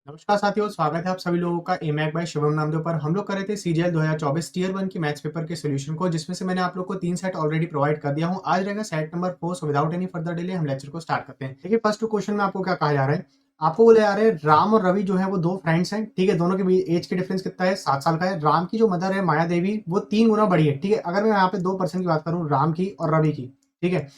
नमस्कार साथियों, स्वागत है आप सभी लोगों का एमैक बाय शुभम नामदेव पर। हम लोग कर रहे थे सीजीएल 2024 टियर 1 की मैथ्स पेपर के सॉल्यूशन को, जिसमें से मैंने आप लोग को 3 सेट ऑलरेडी प्रोवाइड कर दिया हूं। आज रहेगा set number 4। So without any further delay हम लेक्चर को स्टार्ट करते हैं। देखिए, फर्स्ट क्वेश्चन में आपको क्या कहा जा रहा है। आपको बोले जा रहे हैं राम और रवि जो है वो दो फ्रेंड्स हैं। ठीक है, दोनों के बीच एज के डिफरेंस कितना है? 7 साल का है। राम की जो मदर है माया देवी, वो 3 गुना बड़ी है। ठीक है, अगर मैं यहाँ पे 2 पर्सन की बात करूँ, राम की और रवि की। ठीक है,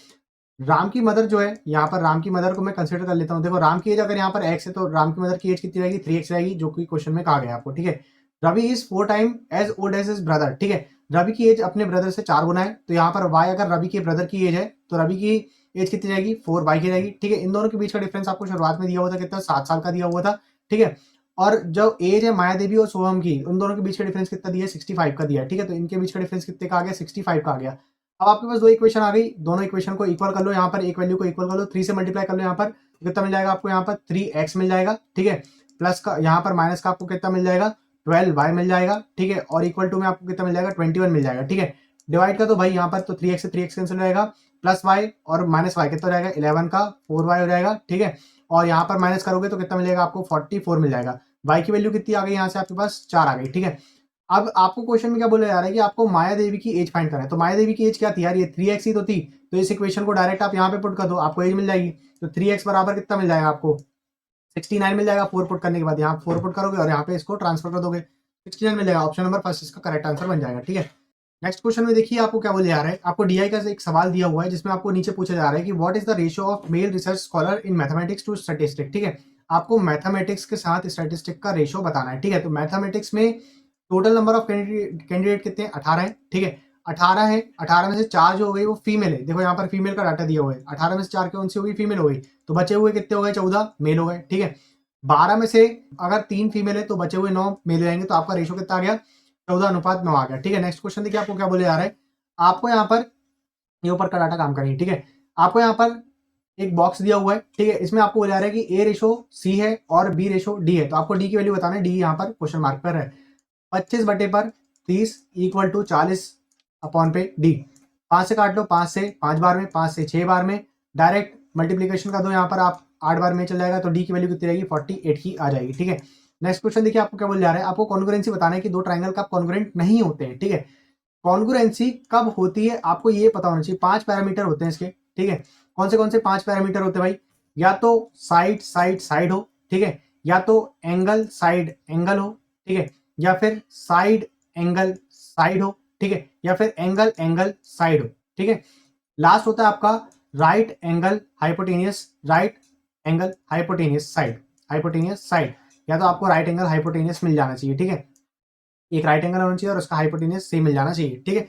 राम की मदर जो है, यहाँ पर राम की मदर को मैं कंसीडर कर लेता हूँ। देखो, राम की एज अगर यहाँ पर x है तो राम की मदर की एज कितनी रहेगी? 3x रहेगी, जो कि क्वेश्चन में कहा गया आपको। ठीक है, Ravi is 4 time as old as his brother. ठीक है, रवि की एज अपने ब्रदर से 4 गुना है। तो यहाँ पर y अगर रवि के ब्रदर की एज है तो रवि की एज कितनी रहेगी? 4y की रहेगी। ठीक है, इन दोनों के बीच का डिफरेंस आपको शुरुआत में दिया हुआ था, कितना? 7 साल का दिया हुआ था। ठीक है, और जो एज है माया देवी और सोहम की, उन दोनों के बीच का डिफरेंस कितना दिया है? 65 का दिया है। ठीक है, तो इनके बीच का डिफरेंस कितने का आ गया? 65 का आ गया। अब आपके पास दो इक्वेशन आ गई, दोनों इक्वेशन को इक्वल कर लो। यहाँ पर एक वैल्यू को इक्वल कर लो, 3 से मल्टीप्लाई कर लो। यहाँ पर कितना मिल जाएगा आपको? यहाँ पर 3x मिल जाएगा। ठीक है, प्लस का यहाँ पर माइनस का आपको कितना मिल जाएगा? 12y मिल जाएगा। ठीक है, और इक्वल टू में आपको कितना मिल जाएगा? 21 मिल जाएगा। ठीक है, डिवाइड का तो भाई यहाँ पर तो 3x से 3x कैंसिल हो जाएगा, प्लस y और माइनस y कितना हो जाएगा? 11 का 4y हो जाएगा। ठीक है, और यहाँ पर माइनस करोगे तो कितना मिलेगा आपको? 44 मिल जाएगा। y की वैल्यू कितनी आ गई? यहाँ से आपके पास 4 आ गई। ठीक है, अब आपको क्वेश्चन में क्या बोला जा रहा है कि आपको माया देवी की एज फाइंड करना है। तो माया देवी की एज क्या थी यार? ये 3x ही तो थी। तो इस इक्वेशन को डायरेक्ट आप यहाँ पे पुट कर दो, आपको एज मिल जाएगी। तो 3x बराबर कितना मिल जाएगा आपको? 69 मिल जाएगा। 4 पुट करने के बाद यहाँ 4 पुट करोगे और यहाँ पे इसको ट्रांसफर कर दोगे, 69 मिल जाएगा। ऑप्शन नंबर फर्स्ट इसका करेक्ट आंसर बन जाएगा। ठीक है, नेक्स्ट क्वेश्चन में देखिए आपको क्या बोले जा रहा है। आपको डीआई का एक सवाल दिया हुआ है, जिसमें आपको नीचे पूछा जा रहा है कि what is the ratio of male research scholar in mathematics to statistics. ठीक है, आपको मैथमेटिक्स के साथ स्टैटिस्टिक का रेशियो बताना है। ठीक है, तो मैथमेटिक्स में टोटल नंबर ऑफ कैंडिडेट कितने हैं? 18 है। ठीक है, 18 है। 18 में से 4 जो हो गई वो फीमेल है। देखो यहाँ पर फीमेल का डाटा दिया हुआ है। 18 में से 4 कौन सी हो गई? फीमेल हो गई। तो बचे हुए कितने हो गए? 14 मेल हो गए। ठीक है, 12 में से अगर 3 फीमेल है तो बचे हुए 9 मेल रहेंगे। तो आपका रेशियो कितना आ गया? 14:9 आ गया। ठीक है, नेक्स्ट क्वेश्चन देखिए आपको क्या बोले जा रहा है। आपको यहाँ पर ये ऊपर का डाटा काम करेंगे। ठीक है, आपको यहाँ पर एक बॉक्स दिया हुआ है। ठीक है, इसमें आपको बोला जा रहा है कि ए रेशो सी है और बी रेशो डी है। तो आपको डी की वैल्यू बताना है। डी यहाँ पर क्वेश्चन मार्क पर है। 25 बटे पर 30 इक्वल टू 40 अपॉन पे डी। 5 से काट लो, 5 से 5 बार में, 5 से 6 बार में, डायरेक्ट मल्टीप्लीकेशन का दो यहाँ पर आप 8 बार में चल जाएगा। तो डी की वैल्यू कितनी रहेगी? 48 की आ जाएगी। ठीक है, नेक्स्ट क्वेश्चन देखिए आपको क्या बोल जा रहा है। आपको कॉन्ग्रुएंसी बताना है कि दो ट्राइंगल कब कॉन्ग्रुएंट नहीं होते हैं। ठीक है, कॉन्ग्रुएंसी कब होती है आपको ये पता होना चाहिए। 5 पैरामीटर होते हैं इसके। ठीक है, कौन से 5 पैरामीटर होते हैं भाई? या तो साइड साइड साइड हो। ठीक है, या तो एंगल साइड एंगल हो। ठीक है, या फिर साइड एंगल साइड हो। ठीक है, या फिर एंगल एंगल साइड हो। ठीक है, लास्ट होता है आपका right angle hypotenuse, right angle hypotenuse side, hypotenuse side. या तो आपको राइट एंगल हाइपोटेनियस मिल जाना चाहिए। ठीक है, एक राइट एंगल होना चाहिए और उसका हाइपोटेनियस सेम मिल जाना चाहिए। ठीक है,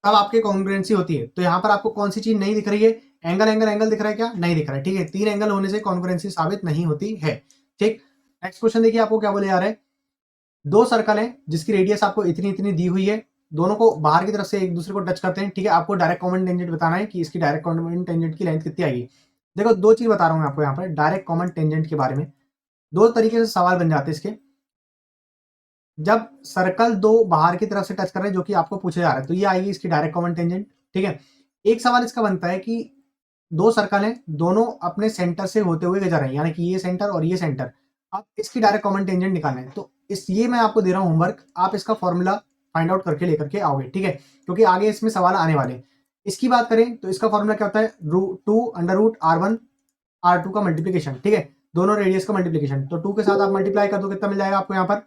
तब आपकी कॉन्ग्रुएंसी होती है। तो यहाँ पर आपको कौन सी चीज नहीं दिख रही है? एंगल एंगल एंगल दिख रहा है क्या? नहीं दिख रहा है। ठीक है, 3 एंगल होने से कॉन्ग्रुएंसी साबित नहीं होती है। ठीक, नेक्स्ट क्वेश्चन देखिए आपको क्या बोले जा रहे हैं। दो सर्कल है जिसकी रेडियस आपको इतनी इतनी दी हुई है, दोनों को बाहर की तरफ से एक दूसरे को टच करते हैं। ठीक है, आपको डायरेक्ट कॉमन टेंजेंट बताना है कि इसकी डायरेक्ट कॉमन टेंजेंट की लेंथ कितनी आएगी। देखो, दो चीज बता रहा हूं मैं आपको यहाँ पर डायरेक्ट कॉमन टेंजेंट के बारे में। दो तरीके से सवाल बन जाते हैं इसके। जब सर्कल दो बाहर की तरफ से टच कर रहे हैं, जो कि आपको पूछा जा रहा है, तो ये आएगी इसकी डायरेक्ट कॉमन टेंजेंट। ठीक है, एक सवाल इसका बनता है कि दो सर्कल हैं, दोनों अपने सेंटर से होते हुए गुजर रहे हैं, यानी कि ये सेंटर और ये सेंटर। अब इसकी डायरेक्ट कॉमन टेंजेंट निकालना है। तो इस ये मैं आपको दे रहा हूं होमवर्क, आप इसका फॉर्मूला फाइंड आउट करके लेकर के आओगे। ठीक है, क्योंकि आगे इसमें सवाल आने वाले हैं। इसकी बात करें तो इसका फॉर्मूला क्या होता है? √2 का मल्टीप्लीकेशन। ठीक है, दोनों रेडियस का मल्टीप्लीकेशन। तो 2 के साथ आप मल्टीप्लाई कर दो, कितना मिल जाएगा आपको यहाँ पर?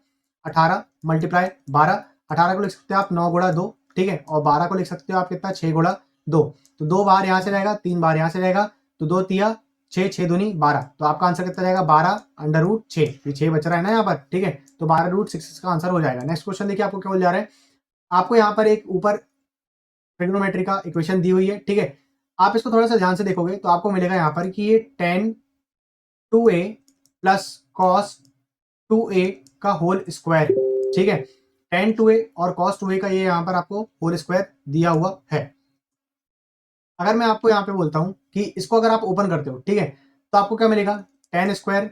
18 मल्टीप्लाई 12। 18 को लिख सकते हो आप 9 गुणा 2। ठीक है, और 12 को लिख सकते हो आप कितना? 6 गुणा 2। तो 2 बार यहाँ से रहेगा, 3 बार यहाँ से रहेगा। तो 2 तिया 6, 6 दूनी 12। तो आपका आंसर कितना जाएगा? 12√6। ये 6 बच रहा है ना यहाँ पर। ठीक है, तो 12√6 इसका आंसर हो जाएगा। नेक्स्ट क्वेश्चन देखिए आपको क्या बोल जा रहा है। आपको यहाँ पर एक ऊपर ट्रिग्नोमेट्री का इक्वेशन दी हुई है। ठीक है, आप इसको थोड़ा सा ध्यान से देखोगे तो आपको मिलेगा यहाँ पर कि ये tan 2a plus cos 2a का होल स्क्वायर है। ठीक है, tan 2a और cos 2a का ये यहाँ पर आपको होल स्क्वायर दिया हुआ है। अगर मैं आपको यहाँ पे बोलता हूँ कि इसको अगर आप ओपन करते हो, ठीक है, तो आपको क्या मिलेगा? tan square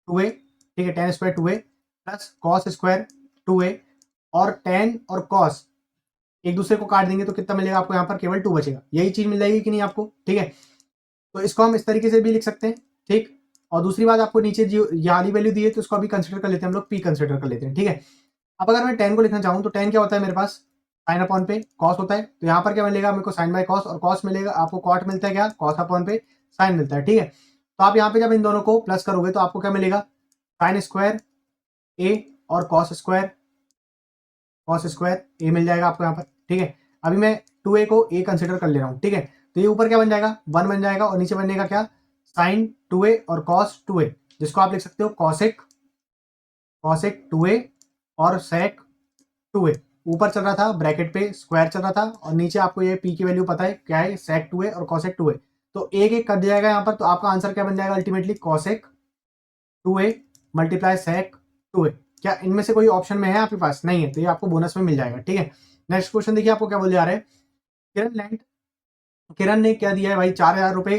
2a। ठीक है, tan square 2a plus cos square 2a, और tan और cos एक दूसरे को काट देंगे तो कितना मिलेगा आपको? यहाँ पर केवल 2 बचेगा। यही चीज मिल जाएगी कि नहीं आपको? ठीक है, तो इसको हम इस तरीके से भी लिख सकते हैं। ठीक, और दूसरी बात आपको नीचे जो ये वाली वैल्यू दी है तो उसको अभी कंसिडर कर लेते हैं हम लोग, पी कंसिडर कर लेते हैं, ठीक है। अब अगर मैं टेन को लिखना चाहूँ तो टेन क्या होता है मेरे पास, साइन अपॉन पे कॉस होता है, तो यहाँ पर क्या मिलेगा मेरे को, साइन बाय कॉस, और कॉस मिलेगा आपको कॉट मिलता है क्या, कॉस अपॉन पे साइन मिलता है, ठीक है। तो आप यहाँ पे जब इन दोनों को प्लस करोगे तो आपको क्या मिलेगा, साइन स्क्वायर ए और कॉस स्क्वायर ए मिल जाएगा आपको यहाँ पर, ठीक है। अभी मैं 2a को ए कंसिडर कर ले रहा हूँ, ठीक है। तो ये ऊपर क्या बन जाएगा, 1 बन जाएगा, और नीचे बनेगा क्या, साइन 2a और कॉस 2a, जिसको आप लिख सकते हो कॉसेक 2a और सेक 2a। ऊपर चल रहा था ब्रैकेट पे स्क्वायर चल रहा था, और नीचे आपको ये p की वैल्यू पता है क्या है, सेक 2a और कॉसेक 2a। तो एक एक कर दिया जाएगा यहाँ पर, तो आपका आंसर क्या बन जाएगा अल्टीमेटली, कॉसेक 2a मल्टीप्लाई सेक 2a। क्या इनमें से कोई ऑप्शन में है आपके पास, नहीं है, तो ये आपको बोनस में मिल जाएगा, ठीक है। नेक्स्ट क्वेश्चन देखिए आपको क्या बोल जा रहा है, किरण ने क्या दिया है भाई, 4,000 रुपए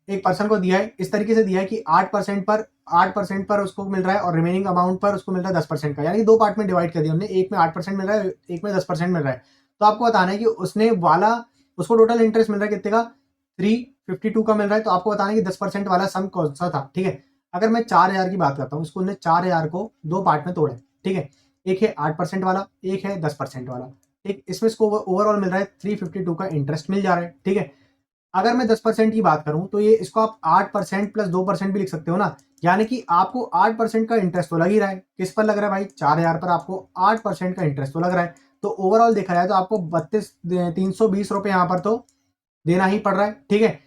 एक पर्सन को दिया है, इस तरीके से दिया है कि 8% पर उसको मिल रहा है और रिमेनिंग अमाउंट पर उसको मिल रहा है 10% का, यानी दो पार्ट में डिवाइड कर दिया हमने, एक में 8% मिल रहा है, एक में 10% मिल रहा है। तो आपको बताना है कि उसको टोटल इंटरेस्ट मिल रहा है कितने का, 352 का मिल रहा है। तो आपको बताना है कि 10% वाला सम कौन सा था, ठीक है। अगर मैं 4,000 की बात करता हूँ, उसको 4,000 को दो पार्ट में तोड़ा है, ठीक है। एक है 8% वाला, एक है 10% वाला, ठीक। इसमें इसको ओवरऑल मिल रहा है 352 का इंटरेस्ट मिल जा रहा है, ठीक है। अगर मैं 10% की बात करूं तो ये इसको आप 8% प्लस 2% भी लिख सकते हो ना, यानी कि आपको 8% का इंटरेस्ट तो लग ही रहा है। किस पर लग रहा है भाई, 4,000 पर आपको 8% का इंटरेस्ट तो लग रहा है। तो ओवरऑल देखा जाए तो आपको 320 रुपए यहाँ पर तो देना ही पड़ रहा है, ठीक है।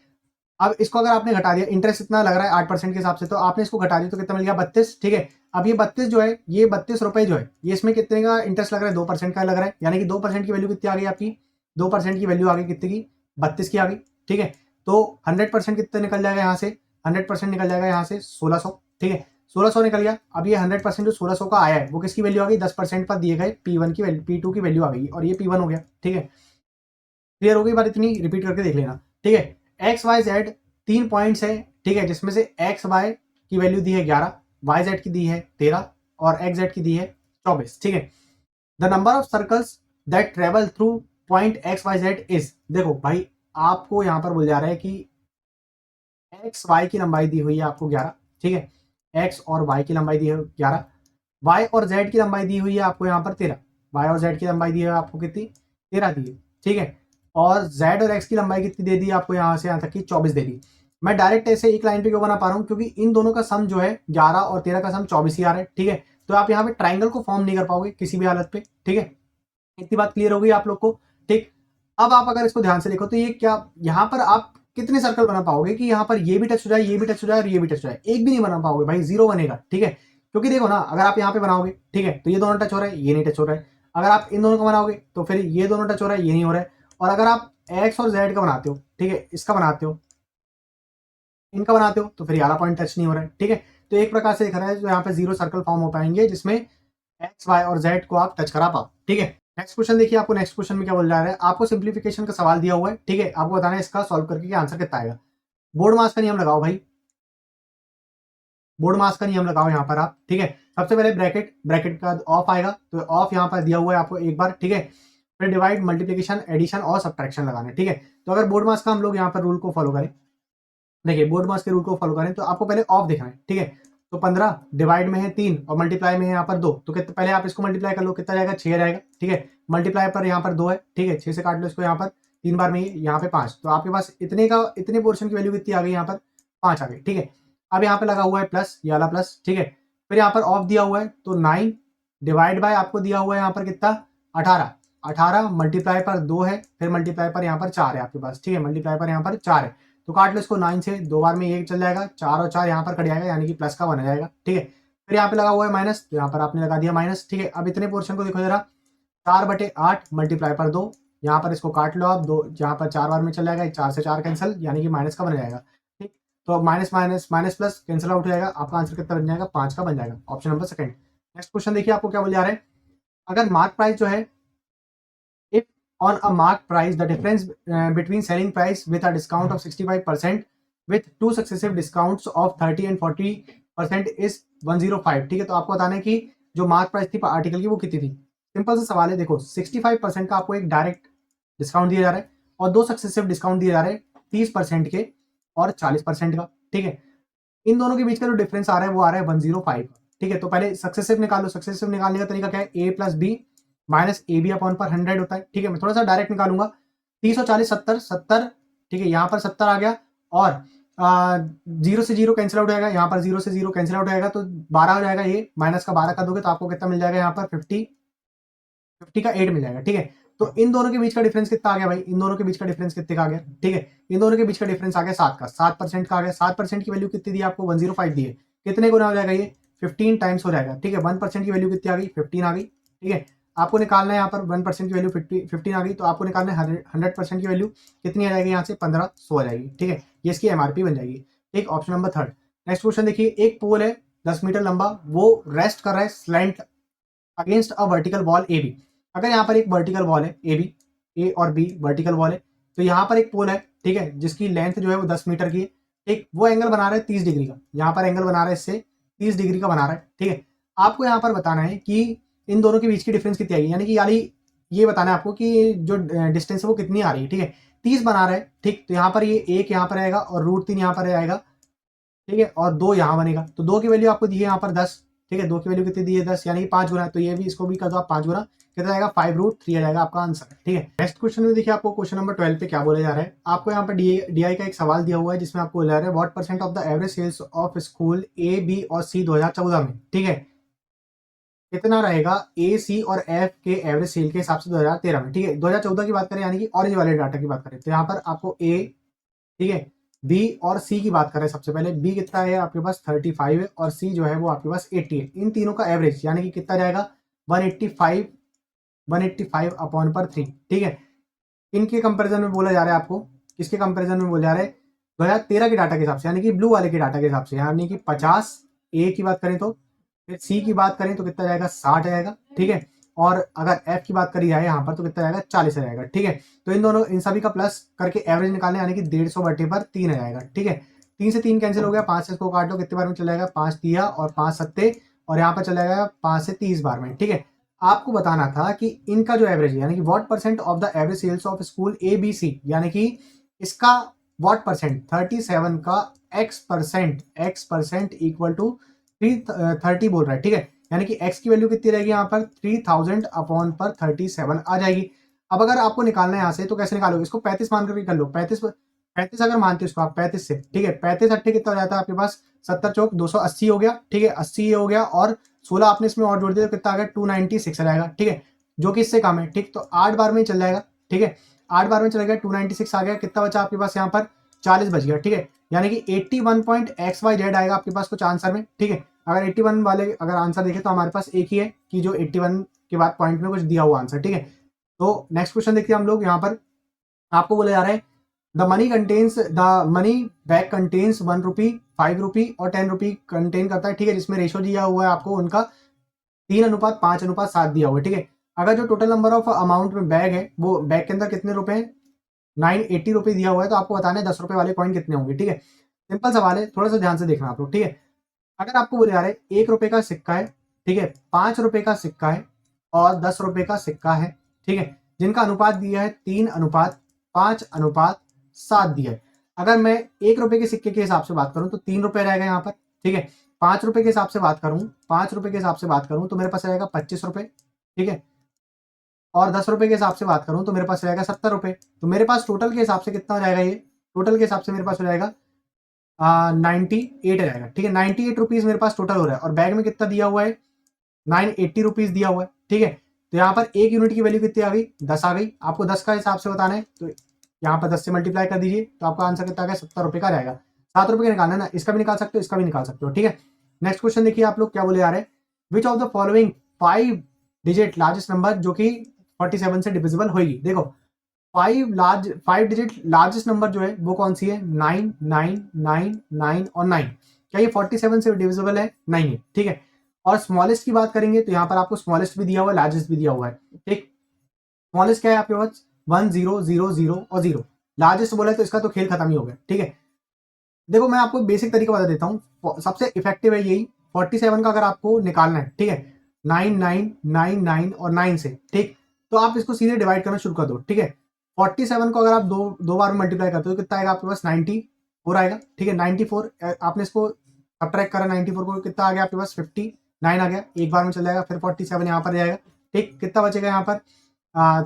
अब इसको अगर आपने घटा दिया, इंटरेस्ट इतना लग रहा है 8% के हिसाब से, तो आपने इसको घटा दिया तो कितना मिल गया, 32, ठीक है। अब ये 32 जो है, ये 32 रुपए जो है, ये इसमें कितने का इंटरेस्ट लग रहा है, 2% का लग रहा है, यानी कि 2% की वैल्यू कितनी आ गई आपकी, 2% की वैल्यू आ गई कितने की, 32 की आ गई, ठीक है। तो 100% कितने निकल जाएगा यहाँ से, 100% निकल जाएगा यहाँ से 1600, ठीक है। 1600 निकल गया। अब ये 100% जो 1600 का आया है वो किसकी वैल्यू आ गई, 10% पर दिए गए P1 की वैल्यू, P2 की वैल्यू आ गई, और ये P1 हो गया, ठीक है। क्लियर हो गई बात, इतनी रिपीट करके देख लेना, ठीक है। एक्स वाई जेड 3 पॉइंट्स है, ठीक है, जिसमें से एक्स वाई की वैल्यू दी है 11, वाई जेड की दी है 13, और एक्स जेड की दी है 24, ठीक है। The number of circles that travel through point X Y Z is, देखो भाई आपको यहां पर बोल जा रहा है कि एक्स वाई की लंबाई दी हुई है आपको 11, ठीक है। एक्स और वाई की लंबाई दी है 11, वाई और जेड की लंबाई दी हुई है आपको यहाँ पर 13, वाई और जेड की लंबाई दी है आपको कितनी, 13 दी है, ठीक है। और जेड और एक्स की लंबाई कितनी दे दी आपको, यहाँ से यहाँ तक की 24 दे दी। मैं डायरेक्ट ऐसे एक लाइन पे क्यों बना पा रहा हूँ, क्योंकि इन दोनों का सम जो है 11 और 13 का सम 24 ही आ रहा है, ठीक है। तो आप यहाँ पे ट्राइंगल को फॉर्म नहीं कर पाओगे किसी भी हालत पे, ठीक है। इतनी बात क्लियर हो गई आप लोग को, ठीक। अब आप अगर इसको ध्यान से देखो तो ये क्या, यहाँ पर आप कितने सर्कल बना पाओगे कि यहाँ पर ये भी टच हो जाए, ये भी टच हो जाए और ये भी टच हो जाए, एक भी नहीं बना पाओगे भाई, जीरो बनेगा, ठीक है। क्योंकि देखो ना, अगर आप यहाँ पे बनाओगे, ठीक है, तो ये दोनों टच हो रहा है, ये नहीं टच हो रहा है। अगर आप इन दोनों को बनाओगे तो फिर ये दोनों टच हो रहा है, ये नहीं हो रहा है। और अगर आप एक्स और जेड का बनाते हो, ठीक है, इसका बनाते हो, इनका बनाते हो, तो फिर ये वाला पॉइंट टच नहीं हो रहा है, ठीक है। तो एक प्रकार से दिख रहा है जो यहाँ पे जीरो सर्कल फॉर्म हो पाएंगे जिसमें एक्स वाई और जेड को आप टच करा पाओ, ठीक है। नेक्स्ट क्वेश्चन देखिए, आपको नेक्स्ट क्वेश्चन में क्या बोल रहा है, आपको सिंप्लीफिकेशन का सवाल दिया हुआ है, ठीक है। आपको बताना है इसका सॉल्व करके कि आंसर कितना आएगा। बोर्ड मास का नियम लगाओ भाई, बोर्ड मास का नियम लगाओ यहाँ पर आप, ठीक है। सबसे पहले ब्रैकेट का ऑफ आएगा, तो ऑफ यहाँ पर दिया हुआ है आपको एक बार, ठीक है। फिर डिवाइड, मल्टीप्लीकेशन, एडिशन और सब्ट्रैक्शन लगाना है, ठीक है। तो अगर बोर्ड मास का हम लोग यहाँ पर रूल को फॉलो करें, देखिए बोर्ड मास के रूल को फॉलो करें तो आपको पहले ऑफ देखना है, ठीक है। तो 15 डिवाइड में है 3 और मल्टीप्लाई में है यहाँ पर 2, तो कितना, पहले आप इसको मल्टीप्लाई कर लो, कितना जाएगा, 6 जाएगा, ठीक है। मल्टीप्लाई पर यहाँ पर 2 है, ठीक है, 6 से काट लो इसको, यहाँ पर 3 बार में यहाँ पे 5, तो आपके पास इतने पोर्शन की वैल्यू कितनी आ गई, यहाँ पर 5 आ गई, ठीक है। अब यहाँ पे लगा हुआ है प्लस, ये वाला प्लस, ठीक है। फिर यहाँ पर ऑफ दिया हुआ है तो 9 डिवाइड बाय आपको दिया हुआ है यहाँ पर कितना, 18, 18 मल्टीप्लाई पर 2 है, फिर मल्टीप्लाई पर यहाँ पर 4 है आपके पास, ठीक है, मल्टीप्लाई पर यहाँ पर 4 है। तो काट लो इसको 9 से, 2 बार में ये चल जाएगा, 4 और 4 यहाँ पर कट जाएगा, यानी कि प्लस का बन जाएगा, ठीक है। फिर यहाँ पे लगा हुआ है माइनस, तो यहाँ पर आपने लगा दिया माइनस, ठीक है। अब इतने पोर्शन को देखो जरा, 4/8 मल्टीप्लाई पर 2, यहाँ पर इसको काट लो आप, 2 यहाँ पर 4 बार में चल जाएगा, 4 से 4 कैंसिल, यानी कि माइनस का बन जाएगा, ठीक। तो minus minus minus plus cancel out हो जाएगा, आपका आंसर कितना बन जाएगा, 5 का बन जाएगा, option number second. Next question देखिए आपको क्या बोल जा रहे हैं, अगर मार्क प्राइस जो है, if on a mark price the difference between selling price with a discount of 65% with two successive discounts of 30 and 40% is 105, ठीक है। तो आपको बताना है कि जो मार्क प्राइस थी आर्टिकल की वो कितनी थी। सिंपल सा सवाल है, देखो 65% का आपको एक डायरेक्ट डिस्काउंट दिया जा रहा है और दो सक्सेसिव डिस्काउंट दिए जा रहे हैं 30% के और 40% का, ठीक है। इन दोनों के बीच का जो डिफरेंस आ रहा है वो आ रहा है 105। ठीक है, तो पहले सक्सेसिव निकाल लो। सक्सेसिव निकालने का तरीका क्या है, A plus B minus A B upon पर 100 होता है। ठीक है, मैं थोड़ा सा डायरेक्ट निकालूंगा। 340 70 70, ठीक है, यहाँ पर 70 आ गया और जीरो से जीरो कैंसिल आउट हो जाएगा, यहाँ पर जीरो से जीरो कैंसिल आउट हो जाएगा, तो 12 हो जाएगा। ये माइनस का 12 कर दोगे तो आपको कितना मिल जाएगा, यहाँ पर 50 का 8 मिल जाएगा। ठीक है, तो इन दोनों के बीच का डिफरेंस कितना आ गया भाई, इन दोनों के बीच का डिफरेंस कितने का आ गया। ठीक है, इन दोनों के बीच का डिफरेंस आ गया 7 का, 7% का आ गया। 7% की वैल्यू कितनी दी आपको, 105 दी है। कितने गुना हो जाएगा ये, 15 टाइम्स हो जाएगा। ठीक है, 1% की वैल्यू कितनी आ गई, 15 आ गई। ठीक है, आपको निकालना है यहाँ पर 1% की वैल्यू 15 आ गई, तो आपको निकालना है 100% की वैल्यू कितनी आ जाएगी, यहाँ से 1500 आ जाएगी। ठीक है, ये इसकी एमआरपी बन जाएगी। ठीक, ऑप्शन नंबर 3। नेक्स्ट क्वेश्चन देखिए, एक पोल है 10 मीटर लंबा, वो रेस्ट कर रहा है slant against a vertical wall A B. अगर यहाँ पर एक वर्टिकल वॉल है ए बी, ए और बी वर्टिकल वॉल है, तो यहाँ पर एक पोल है, ठीक है, जिसकी लेंथ जो है वो 10 मीटर की है। ठीक, वो एंगल बना रहा है 30 डिग्री का, यहाँ पर एंगल बना रहा है इससे 30 डिग्री का बना रहा है। ठीक है, आपको यहाँ पर बताना है कि इन दोनों के बीच की डिफरेंस कितनी आएगी, यानी ये बताना है आपको कि जो डिस्टेंस है वो कितनी आ रही है। ठीक है, 30 बना रहा है। ठीक, तो यहाँ पर ये एक यहाँ पर आएगा और √3 यहाँ पर आएगा। ठीक है, और 2 यहाँ बनेगा, तो 2 की वैल्यू आपको दी है यहाँ पर 10। ठीक है, 2 की वैल्यू कितनी दी है, 10, यानी कि 5 गुना है, तो ये भी इसको भी कर दो आप 5 गुना, कितना आएगा, 5√3 आ जाएगा आपका आंसर। ठीक है, नेक्स्ट क्वेश्चन में देखिए, आपको क्वेश्चन नंबर 12 पे क्या बोला जा रहा है। आपको यहाँ पर डीआई का एक सवाल दिया हुआ है, जिसमें आपको बोला जा रहा है what percent of the average sales of school A B और सी 2014 में। ठीक है, कितना रहेगा ए सी और एफ के एवरेज सेल के हिसाब से 2013 में। ठीक है, 2014 की बात करें, यानी कि ऑरेंज वाले डाटा की बात करें, तो यहाँ पर आपको ए, ठीक है, बी और सी की बात करें। सबसे पहले बी कितना है आपके पास, 35 है, और सी जो है वो आपके पास 80 है। इन तीनों का एवरेज यानी कि कितना जाएगा, 185 अपॉन पर 3। ठीक है, इनके कंपैरिजन में बोला जा रहा है आपको, किसके कंपैरिजन में बोला जा रहा है, 2013 के डाटा के हिसाब से, यानी कि ब्लू वाले के डाटा के हिसाब से, यानी कि 50 ए की बात करें तो, फिर सी की बात करें तो कितना जाएगा, 60 जाएगा। ठीक है, और अगर एफ की बात करी जाए यहाँ पर तो कितना जाएगा, 40 आ जाएगा। ठीक है, तो इन सभी का प्लस करके एवरेज निकालने, यानी कि 150 बटे पर 3 आ जाएगा। ठीक है, 3 से 3 कैंसिल हो गया, 5 से इसको काट लो, कितने बार में चला जाएगा, 5 दिया और 5 सत्ते, और यहाँ पर चला जाएगा 5 से 30 बार में। ठीक है, आपको बताना था कि इनका जो एवरेज है, यानी कि what percent of the average sales of school A B C, यानी कि इसका व्हाट परसेंट, 37 का x परसेंट इक्वल टू 330 बोल रहा है। ठीक है, यानी कि x की वैल्यू कितनी रहेगी यहाँ पर, 3000 अपॉन पर 37 आ जाएगी। अब अगर आपको निकालना है यहाँ से, तो कैसे निकालोगे, इसको 35 मान करके कर लो। 35 अगर मानते हो इसको आप 35 से, ठीक है, 35 अट्ठे कितना हो जाता है आपके पास, 70 चौक 280 हो गया। ठीक है, 80 ये हो गया, और 16 आपने इसमें और जोड़ दिया तो कितना आ गया, 296 आ जाएगा। ठीक है, जो कि इससे कम है। ठीक, तो 8 बार में चल जाएगा। ठीक है, 8 बार में चला गया, 296 आ गया, कितना बचा आपके पास यहाँ पर, 40 बच गया। ठीक है, यानी कि 81.xyz आएगा आपके पास कुछ आंसर में। ठीक है, अगर 81 वाले अगर आंसर देखें तो हमारे पास एक ही है कि जो 81 के बाद पॉइंट में कुछ दिया हुआ आंसर। ठीक है, तो नेक्स्ट क्वेश्चन देखते हैं हम लोग। यहाँ पर आपको बोला जा रहा है द मनी बैग कंटेन्स 1 रुपी, 5 रुपी और 10 रुपी कंटेन करता है। ठीक है, जिसमें रेशो दिया हुआ है आपको उनका 3:5:7 दिया हुआ है। ठीक है, अगर जो टोटल नंबर ऑफ अमाउंट में बैग है, वो बैग के अंदर कितने रुपए हैं, 980 रुपए दिया हुआ है, तो आपको बताना है 10 रुपए वाले कॉइन कितने होंगे। ठीक है, सिंपल सवाल है, थोड़ा सा ध्यान से देखना आप लोग। ठीक है, अगर आपको बोले जा रहे हैं 1 रुपए का सिक्का है, ठीक है, 5 रुपए का सिक्का है और 10 रुपए का सिक्का है। ठीक है, जिनका अनुपात दिया है 3:5:7 दिया है। अगर मैं 1 रुपए के सिक्के के हिसाब से बात करूं तो 3 रुपए रहेगा यहाँ पर। ठीक है, 5 रुपए के हिसाब से बात करूं, 5 रुपए के हिसाब से बात करूं तो मेरे पास रहेगा 25 रुपए। ठीक है, और 10 रुपए के हिसाब से बात करूं तो मेरे पास रहेगा 70 रुपए। तो मेरे पास टोटल के हिसाब से कितना हो जाएगा, ये टोटल के हिसाब से मेरे पास हो जाएगा 98 रहेगा। ठीक है, 98 रुपीज मेरे पास टोटल हो रहा है, और बैग में कितना दिया हुआ है, 980 रुपीज दिया हुआ है। ठीक है, तो यहाँ पर एक यूनिट की वैल्यू कितनी आ गई, 10 आ गई। आपको 10 का हिसाब से बताना है, तो यहाँ पर 10 से मल्टीप्लाई कर दीजिए, तो आपका आंसर कितना आ गया, 70 रुपए का जाएगा। 7 रुपए का निकालना है ना, इसका भी निकाल सकते हो, इसका भी निकाल सकते हो। ठीक है, नेक्स्ट क्वेश्चन देखिए आप लोग क्या बोले जा रहे हैं, which of the following 5 digit largest number जो कि 47 से डिविजिबल होगी। देखो 5 डिजिट लार्जेस्ट नंबर जो है वो कौन सी है, 9 9 9 9 और 9। क्या ये 47 से डिविजिबल है, नहीं है। ठीक है, और स्मॉलेस्ट की बात करेंगे तो यहाँ पर आपको स्मॉलेस्ट भी दिया हुआ है, लार्जेस्ट भी दिया हुआ है। ठीक, स्मॉलेस्ट क्या है आपके पास, 1 0 0 0 और 0। लार्जेस्ट बोला है तो इसका तो खेल खत्म ही हो गया। ठीक है, देखो मैं आपको बेसिक तरीका बता देता हूँ, सबसे इफेक्टिव है यही। 47 का अगर आपको निकालना है, ठीक है, 9 9 9 9 और 9 से, ठीक, तो आप इसको सीधे डिवाइड करना शुरू कर दो। ठीक है, 47 को अगर आप दो बार मल्टीप्लाई करते हो कितना आएगा आपके पास, 94 आएगा। ठीक है, 94 आपने इसको सब्ट्रैक्ट करा 94 को, कितना आ गया आपके पास 59 आ गया, एक बार में चल जाएगा। फिर 47 यहाँ पर जाएगा, ठीक, कितना बचेगा यहाँ पर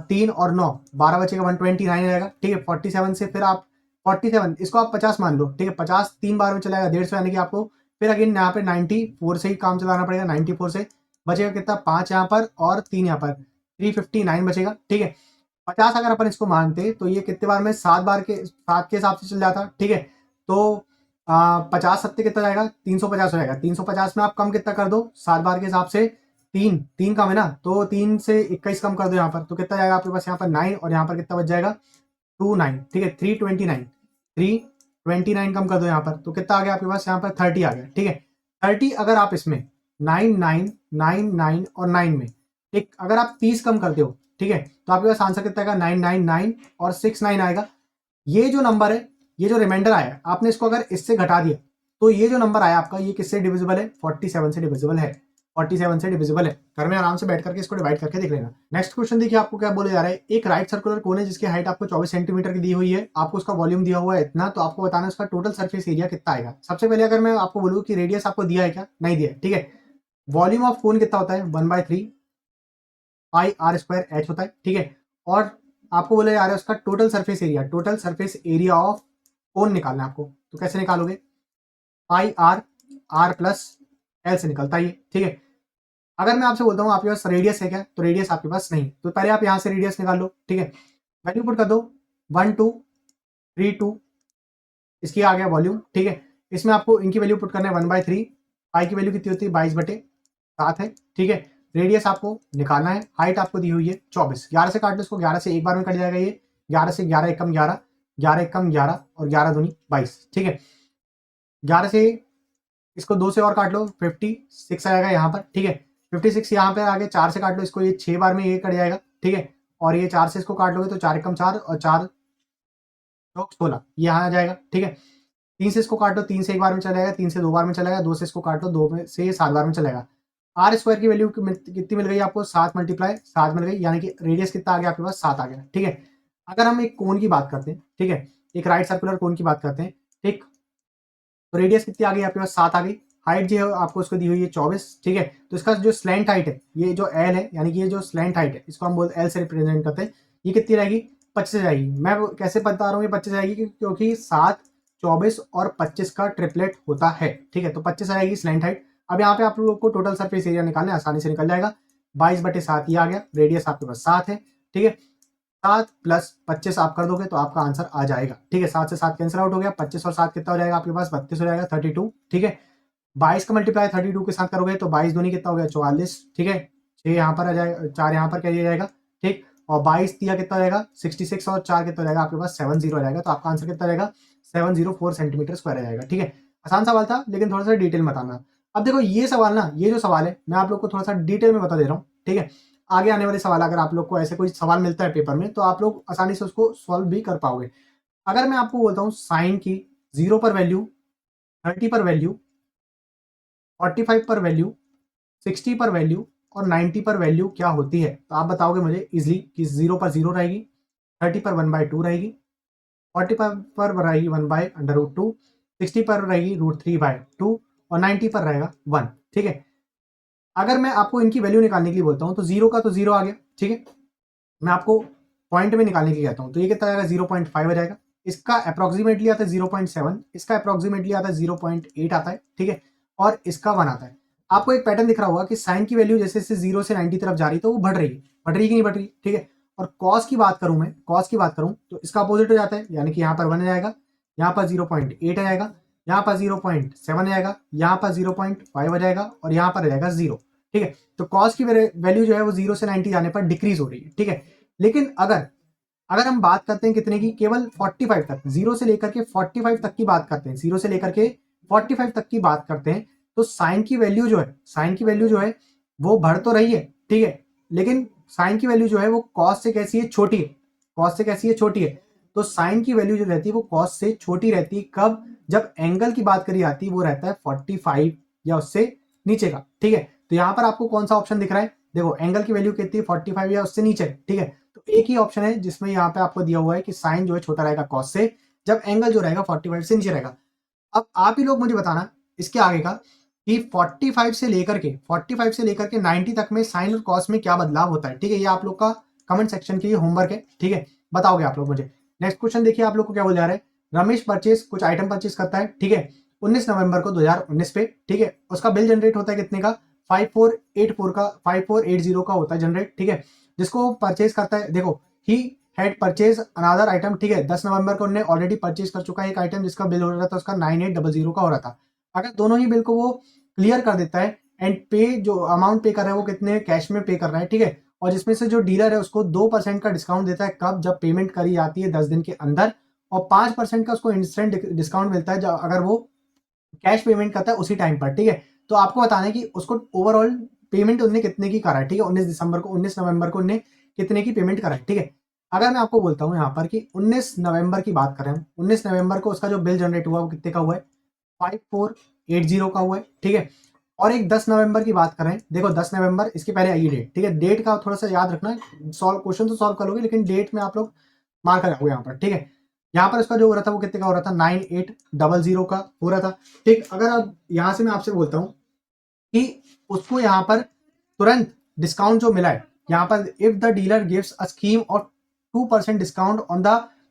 3 और 9 12 बचेगा, 129 रहेगा, ठीक है। 47 से फिर आप 47 इसको आप 50 मान लो, ठीक है, 50 3 बार में चलाएगा 150, यानी कि आपको फिर अगेन यहाँ पे 94 से ही काम चलाना पड़ेगा। 94 से बचेगा कितना 5 यहाँ पर और 3 यहाँ पर 359 बचेगा, ठीक है। 50 अगर अपन इसको मानते तो ये कितने बार में 7 बार के 7 के हिसाब से चल जाता, ठीक है। तो 50 सत्ते कितना जाएगा 350 हो जाएगा। 350 में आप कम कितना कर दो 7 बार के हिसाब से, 3 कम है ना, तो 3 से 21 कम कर दो यहाँ पर, तो कितना जाएगा आपके पास यहाँ पर 9 और यहाँ पर कितना बच जाएगा 29, ठीक है। 329 कम कर दो यहाँ पर, तो कितना आ गया आपके पास यहाँ पर 30 आ गया, ठीक है। 30 अगर आप इसमें 9 9 9 9 और 9 में, ठीक, अगर आप 30 कम करते हो, ठीक है, तो आपके पास आंसर कितना आएगा 999 और 69 आएगा। ये जो नंबर है, ये जो रिमाइंडर आया, आपने इसको अगर इससे घटा दिया तो ये जो नंबर आया आपका, ये किससे डिविजिबल है 47 से डिविजिबल है, 47 से डिविजिबल है। घर में आराम से बैठ करके इसको डिवाइड करके देख लेना। नेक्स्ट क्वेश्चन देखिए आपको क्या बोले जा रहा है, एक राइट सर्कुलर कोन है जिसकी हाइट आपको 24 सेंटीमीटर की दी हुई है, आपको उसका वॉल्यूम दिया हुआ है इतना, तो आपको बताना है उसका टोटल सरफेस एरिया कितना आएगा। सबसे पहले अगर मैं आपको बोलूँ कि रेडियस आपको दिया है क्या, नहीं दिया है, ठीक है। वॉल्यूम ऑफ कोन कितना होता है 1/3 पाई आर स्क्वायर एच होता है, ठीक है। और आपको बोला जा रहा है उसका total surface area, total surface area of cone निकालना है आपको, तो कैसे निकालोगे, पाई आर, आर प्लस एल से निकलता है ये, ठीक है। अगर मैं आपसे बोलता हूँ आपके पास रेडियस है क्या, तो रेडियस आपके पास नहीं, तो पहले आप यहाँ से रेडियस निकाल लो, ठीक है। वैल्यू पुट कर दो 1232, इसकी आ गया वॉल्यूम, ठीक है। इसमें आपको इनकी वैल्यू पुट करना है 1/3, पाई की वैल्यू कितनी होती है 22/7 है, ठीक है। रेडियस आपको निकालना है, हाइट आपको दी हुई है 24, 11 से काट लो इसको, 11 से एक बार में कट जाएगा ये, 11 से 11 एकम 11, 11 एकम 11 और 11 दूनी 22, ठीक है। 11 से इसको 2 से और काट लो 56 आएगा यहाँ पर, ठीक है। 56 यहाँ पे आगे 4 से काट लो इसको, ये 6 बार में ये कट जाएगा, ठीक है। और ये 4 से इसको काट लोगे तो 4 एकम 4 और 4 चौक 16, ये यहाँ आ जाएगा, ठीक है। 3 से इसको काट लो, 3 से एक बार में चलेगा, 3 से 2 बार में चलेगा, 2 से इसको काट लो, 2 में से 7 बार में चलेगा। आर स्क्वायर की वैल्यू कितनी मिल गई आपको 7 मल्टीप्लाई 7 मिल गई, यानी कि रेडियस कितना आ गया आपके पास 7 आ गया, ठीक है। अगर हम एक कोन की बात करते हैं, ठीक है, एक राइट सर्कुलर कोन की बात करते हैं, ठीक, तो रेडियस कितनी आ गई आपके पास 7 आ गई, हाइट जो है आपको उसको दी हुई है 24, ठीक है। तो इसका जो स्लैंट हाइट है, ये जो एल है, यानी कि ये जो स्लैंट हाइट है, इसको हम बोलते एल से रिप्रेजेंट करते हैं, ये कितनी रहेगी 25 जाएगी। मैं कैसे बता रहा हूँ ये 25 आएगी, क्योंकि 7 24 और 25 का ट्रिपलेट होता है, ठीक है। तो 25 आएगी स्लैंट हाइट। अब यहाँ पे आप लोग को टोटल सरफेस एरिया निकालना है, आसानी से निकल जाएगा, 22/7 ये आ गया, रेडियस आपके पास 7 है, ठीक है। 7 प्लस 25 आप कर दोगे तो आपका आंसर आ जाएगा, ठीक है। 7 से 7 कैंसिल आउट हो गया, 25 और 7 कितना हो जाएगा आपके पास 32 हो जाएगा, 32, ठीक है। 22 का मल्टीप्लाई 32 के साथ करोगे तो 22 दूनी कितना हो गया 44, ठीक है। 6 यहाँ पर आ जाएगा, 4 यहाँ पर क्या दिया जाएगा, ठीक। और 22 दिया कितना हो जाएगा 66 और 4 कितना हो जाएगा आपके पास 70 हो जाएगा, तो आपका आंसर कितना रहेगा 704 सेंटीमीटर स्क्वायर आ जाएगा, ठीक है। आसान सवाल था लेकिन थोड़ा सा डिटेल में बताना। अब देखो ये सवाल ना, ये जो सवाल है मैं आप लोग को थोड़ा सा डिटेल में बता दे रहा हूँ, ठीक है। आगे आने वाले सवाल अगर आप लोग को ऐसे कोई सवाल मिलता है पेपर में तो आप लोग आसानी से उसको सॉल्व भी कर पाओगे। अगर मैं आपको बोलता हूँ साइन की 0 पर वैल्यू, 30 पर वैल्यू, 45 पर वैल्यू, 60 पर वैल्यू और 90 पर वैल्यू क्या होती है, तो आप बताओगे मुझे इजिली कि 0 पर 0 रहेगी, 30 पर 1/2 रहेगी, 45 पर रहेगी 1/√2, 60 पर रहेगी √3/2 और 90 पर रहेगा 1, ठीक है। अगर मैं आपको इनकी वैल्यू निकालने के लिए बोलता हूँ तो 0 का तो 0 आ गया, ठीक है। मैं आपको पॉइंट में निकालने के लिए कहता हूँ तो ये कितना आएगा 0.5 आ जाएगा, इसका अप्रोक्सीमेटली आता है 0.7, इसका अप्रोक्सीमेटली आता है 0.8 आता है, ठीक है। और इसका 1 आता है। आपको एक पैटर्न दिख रहा होगा कि साइन की वैल्यू जैसे जैसे 0 से 90 तरफ जा रही है तो वो बढ़ रही है, बढ़ रही कि नहीं बढ़ रही, ठीक है। और कॉस की बात करूं मैं, कॉस की बात करूं तो इसका अपोजिट हो जाता है, यानी कि यहाँ पर 1 आ जाएगा, यहाँ पर 0.8 आ जाएगा, यहाँ पर 0.7 आ जाएगा, यहाँ पर 0.5 आ जाएगा और यहाँ पर आ जाएगा 0, ठीक है। तो कॉस की वैल्यू जो है वो 0 से 90 जाने पर डिक्रीज हो रही है, ठीक है। लेकिन अगर अगर हम बात करते हैं कितने की, केवल 45 तक, 0 से लेकर के 45 तक की बात करते हैं, 0 से लेकर के 45 तक की बात करते हैं, तो साइन की वैल्यू जो है, साइन की वैल्यू जो है वो बढ़ तो रही है, ठीक है। लेकिन साइन की वैल्यू जो है वो कॉस से कैसी है, छोटी है, कॉस से कैसी है, छोटी है। तो साइन की वैल्यू जो रहती है वो कॉस से छोटी रहती है, कब, जब एंगल की बात करी जाती है वो रहता है 45 या उससे नीचे का, ठीक है। तो यहाँ पर आपको कौन सा ऑप्शन दिख रहा है, देखो एंगल की वैल्यू कितनी है 45 या उससे नीचे, ठीक है। तो एक ही ऑप्शन है जिसमें यहाँ पे आपको दिया हुआ है कि साइन जो है छोटा रहेगा कॉस से, जब एंगल जो रहेगा 45 से नीचे रहेगा। अब आप ही लोग मुझे बताना इसके आगे का कि 45 से लेकर के 90 तक में साइन और कॉस में क्या बदलाव होता है। ठीक है, ये आप लोग का कमेंट सेक्शन के लिए होमवर्क है। ठीक है, बताओगे आप लोग मुझे। नेक्स्ट क्वेश्चन देखिए आप लोग को क्या बोल जा रहा है। रमेश परचेज कुछ आइटम परचेज करता है। ठीक है, 19 नवंबर को 2019 पे। ठीक है, उसका बिल जनरेट होता है कितने का, 5480 का होता है जनरेट। ठीक है, जिसको परचेज करता है, देखो he had purchase another item. ठीक है, 10 नवंबर को उन्होंने ऑलरेडी परचेज कर चुका है एक आइटम जिसका बिल हो रहा था उसका 9800 का हो रहा था। अगर दोनों ही बिल को वो क्लियर कर देता है एंड पे जो अमाउंट पे कर रहा है वो कितने कैश में पे कर रहा है। ठीक है, और जिसमें से जो डीलर है उसको 2% का डिस्काउंट देता है, कब, जब पेमेंट करी जाती है 10 दिन के अंदर, और 5% का उसको इंस्टेंट डिस्काउंट मिलता है अगर वो कैश पेमेंट करता है उसी टाइम पर। ठीक है, तो आपको बताना है कि उसको ओवरऑल पेमेंट उन्होंने कितने की करा है। ठीक है, 19 नवंबर को उन्होंने कितने की पेमेंट करा है। ठीक है, अगर मैं आपको बोलता हूँ यहाँ पर कि 19 नवंबर की बात कर रहे हैं, 19 नवंबर को उसका जो बिल जनरेट हुआ वो कितने का हुआ है, 5480 का हुआ है। ठीक है, और एक 10 नवंबर की बात कर रहे हैं, देखो 10 नवंबर इसके पहले आई डेट। ठीक है, डेट का थोड़ा सा याद रखना, सॉल्व क्वेश्चन तो सॉल्व कर लोगे लेकिन डेट में आप लोग मार्क लगाओगे यहाँ पर। ठीक है, यहाँ पर उसका जो हो रहा था वो कितने का हो रहा था, 9800 का हो रहा था। ठीक, अगर अब यहाँ से मैं आपसे बोलता हूँ कि उसको यहाँ पर तुरंत डिस्काउंट जो मिला है, यहाँ पर if the dealer gives a scheme of 2% discount on the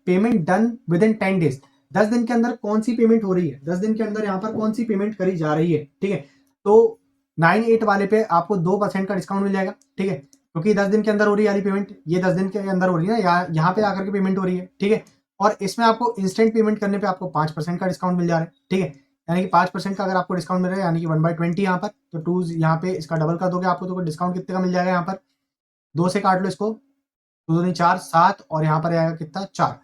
payment done with in 10 days, 10 दिन के अंदर कौन सी पेमेंट हो रही है, 10 दिन के अंदर यहाँ पर कौन सी पेमेंट करी जा रही है। ठीक है, तो 98 वाले पे आपको 2% का डिस्काउंट मिल जाएगा। ठीक है, क्योंकि 10 दिन के अंदर हो रही है वाली पेमेंट, ये 10 दिन के अंदर हो रही है ना, यहाँ पे आकर के पेमेंट हो रही है। ठीक है, और इसमें आपको इंस्टेंट पेमेंट करने पे आपको 5% का डिस्काउंट मिल जा रहा है। ठीक है, यानी कि 5% का अगर आपको डिस्काउंट मिल रहा है यानी कि 1/20 यहाँ पर, तो 2 यहाँ पे इसका डबल कर दोगे आपको, तो डिस्काउंट कितने का मिल जाएगा, यहाँ पर 2 से काट लो इसको, 2 दूनी 4 7, और यहाँ पर आएगा कितना 4,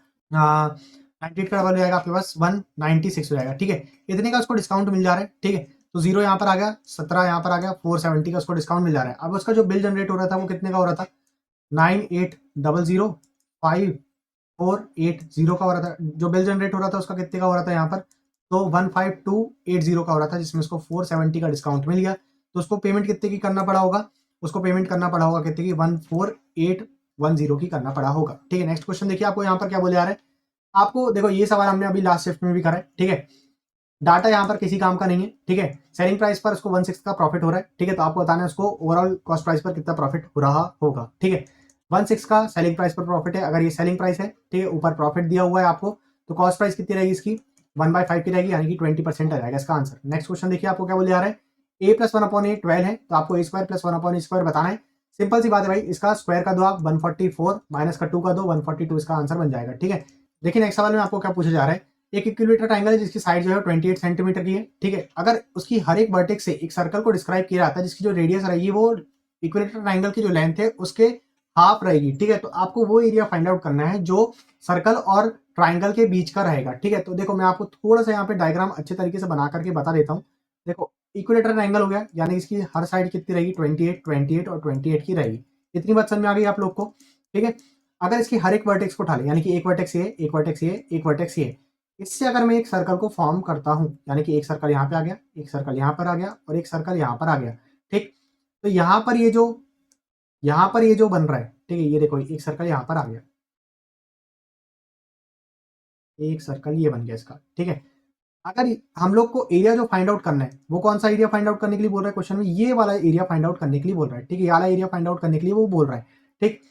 98 का डबल हो जाएगा आपके पास 196 हो जाएगा। ठीक है, इतने का उसको डिस्काउंट मिल जा रहा है। ठीक है, तो 0 यहाँ पर आ गया, 17 यहाँ पर आ गया, 470 का उसको डिस्काउंट मिल जा रहा है। अब उसका जो बिल जनरेट हो रहा था वो कितने का हो रहा था, 98005480 का हो रहा था। जो बिल जनरेट हो रहा था उसका कितने का हो रहा था यहाँ पर, तो 15280 का हो रहा था, जिसमें उसको 470 का डिस्काउंट मिल गया। तो उसको पेमेंट कितने की करना पड़ा होगा, उसको पेमेंट करना पड़ा होगा कितने की, 14810 की करना पड़ा होगा। ठीक है, नेक्स्ट क्वेश्चन देखिए आपको यहाँ पर क्या बोले जा रहा है। आपको देखो ये सवाल हमने अभी लास्ट शिफ्ट में भी करा है। ठीक है, डाटा यहाँ पर किसी काम का नहीं है। ठीक है, सेलिंग प्राइस पर उसको 1/6 का प्रॉफिट हो रहा है। ठीक है, तो आपको बताना है उसको ओवरऑल कॉस्ट प्राइस पर कितना प्रॉफिट हो रहा होगा। ठीक है, 1/6 का सेलिंग प्राइस पर प्रॉफिट है, अगर ये सेलिंग प्राइस है। ठीक है, ऊपर प्रॉफिट दिया हुआ है आपको, तो कॉस्ट प्राइस कितनी रहेगी इसकी, 1/5 की रहेगी, यानी कि 20% आ जाएगा इसका आंसर। नेक्स्ट क्वेश्चन देखिए आपको क्या बोले जा रहा है। ए प्लस 1/a 12 है, तो आपको ए स्क्वायर प्लस 1/a² बताना है। सिंपल सी बात है भाई, इसका स्क्वायर का दो आप 144 माइनस का 2 का दो 142, इसका आंसर बन जाएगा। ठीक है, देखिए नेक्स्ट सवाल में आपको क्या पूछा जा रहा है। एक इक्विलेटर ट्रायंगल है जिसकी साइड जो है 28 सेंटीमीटर की है। ठीक है, अगर उसकी हर एक वर्टेक्स से एक सर्कल को डिस्क्राइब किया जाता है जिसकी जो रेडियस रहेगी वो इक्विलेटर ट्रायंगल की जो लेंथ है उसके हाफ रहेगी। ठीक है, तो आपको वो एरिया फाइंड आउट करना है जो सर्कल और ट्राइंगल के बीच का रहेगा। ठीक है, तो देखो मैं आपको थोड़ा सा यहाँ पे डायग्राम अच्छे तरीके से बना करके बता देता हूँ। देखो इक्विलेटर ट्रायंगल हो गया, यानी इसकी हर साइड कितनी रहेगी, 28 28 और 28 की रहेगी। इतनी बात समझ में आ गई आप लोग को। ठीक है, अगर इसकी हर एक वर्टेक्स को उठा ले, यानी कि एक वर्टेक्स ये, एक वर्टेक्स ये, एक वर्टेक्स ये, इससे अगर मैं एक सर्कल को फॉर्म करता हूं, यानी कि एक सर्कल यहाँ पे आ गया, एक सर्कल यहाँ पर आ गया और एक सर्कल यहाँ पर आ गया। ठीक, तो यहाँ पर ये जो बन रहा है, ठीक है, ये देखो एक सर्कल यहाँ पर आ गया, एक सर्कल ये बन गया इसका। ठीक है, अगर हम लोग को एरिया जो फाइंड आउट करना है वो कौन सा एरिया फाइंड आउट करने के लिए बोल रहा है क्वेश्चन में, ये वाला एरिया फाइंड आउट करने के लिए बोल रहा है। ठीक है, ये वाला एरिया फाइंड आउट करने के लिए वो बोल रहा है। ठीक,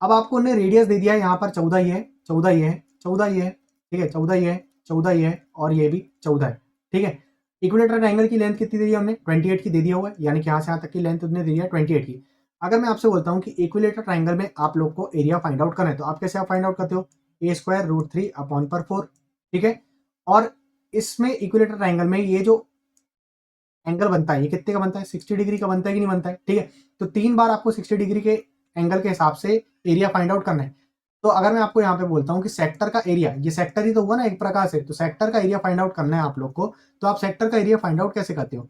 अब आपको उन्हें रेडियस दे दिया है, यहाँ पर 14 ये है, 14 ये है, 14 ये है। ठीक है, 14 ये है, 14 ये है और ये भी 14 है। ठीक है, इक्विलेटरल ट्रायंगल की लेंथ कितनी दे दी है हमने, 28 की दे दिया हुआ है, यानी कि यहाँ से यहाँ तक की लेंथ उन्होंने दे दिया है 28 की। अगर मैं आपसे बोलता हूँ कि इक्विलेटरल ट्रायंगल में आप लोग को एरिया फाइंड आउट करना है, तो आप कैसे आप फाइंड आउट करते हो, a² √3/4। ठीक है, और इसमें इक्विलेटरल ट्रायंगल में ये जो एंगल बनता है ये कितने का बनता है, 60 डिग्री का बनता है कि नहीं बनता है। ठीक है, तो 3 बार आपको 60 डिग्री के एंगल के हिसाब से एरिया फाइंड आउट करना है। तो अगर मैं आपको यहाँ पे बोलता हूँ कि सेक्टर का एरिया, ये सेक्टर ही तो हुआ ना एक प्रकार से, तो सेक्टर का एरिया फाइंड आउट करना है आप लोग को, तो आप सेक्टर का एरिया फाइंड आउट कैसे करते हो,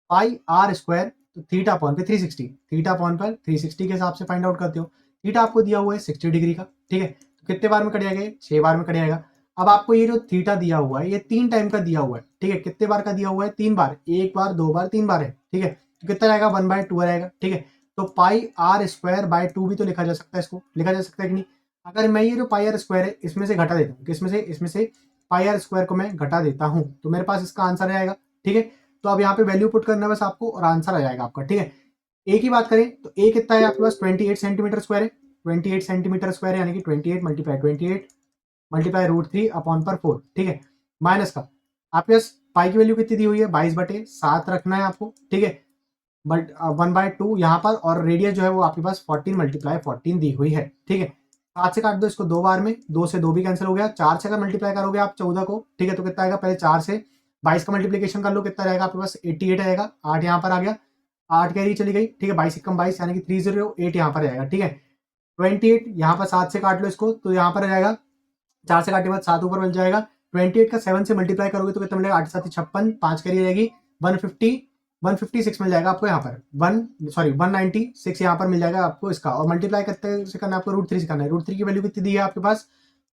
πr², तो थीटा अपॉन पे 360, थीटा अपॉन पर 360 के हिसाब से फाइंड आउट करते हो। थीटा आपको दिया हुआ है 60 डिग्री का। ठीक है, तो कितने बार में कट जाएगा, 6 बार में कट जाएगा। अब आपको ये जो थीटा दिया हुआ है ये 3 टाइम का दिया हुआ है। ठीक है, कितने बार का दिया हुआ है, 3 बार, 1 बार 2 बार 3 बार है। ठीक है, तो कितना रहेगा, 1/2 रहेगा। ठीक है, तो πr²/2 भी तो लिखा जा सकता है, इसको लिखा जा सकता है कि नहीं। अगर मैं ये जो πr² है इसमें से घटा देता हूँ, किसमें से, इसमें से πr² को मैं घटा देता हूँ, तो मेरे पास इसका आंसर आएगा। ठीक है, तो अब यहाँ पे वैल्यू पुट करना है बस आपको और आंसर आ जाएगा आपका, ठीक है। ए की बात करें तो ए कितना है आपके पास 28 सेंटीमीटर स्क्वायर है, 28 सेंटीमीटर स्क्वायर यानी कि 28 मल्टीप्लाई √3 अपॉन पर 4, ठीक है। माइनस का आपके पास पाई की वैल्यू कितनी दी हुई है 22/7 रखना है आपको, ठीक है। बट 1/2 यहाँ पर, और रेडियस जो है वो आपके पास 14 मल्टीप्लाई 14 दी हुई है, ठीक है। 7 से काट दो इसको 2 बार में, 2 से 2 भी कैंसिल हो गया। 4 से अगर मल्टीप्लाई करोगे आप 14 को, ठीक है, तो कितना आएगा, पहले 4 से 22 का मल्टीप्लीकेशन कर लो, कितना रहेगा आपके पास 88 आएगा। 8 यहाँ पर आ गया, 8 कैरी चली गई, ठीक है। 22 एकम 22 यानी कि 308 यहाँ पर आएगा, ठीक है। 28 यहाँ पर 7 से काट लो इसको, तो यहाँ पर आ जाएगा 4 से काटने के बाद 7 ऊपर मिल जाएगा। 28 का 7 से मल्टीप्लाई करोगे तो कितना मिलेगा, 8 7 56, 5 कैरी रहेगी, 156 मिल जाएगा आपको यहाँ पर, 196 यहाँ पर मिल जाएगा आपको इसका। और मल्टीप्लाई करते से करना है आपको √3 से करना है। √3 की वैल्यू कितनी दी है आपके पास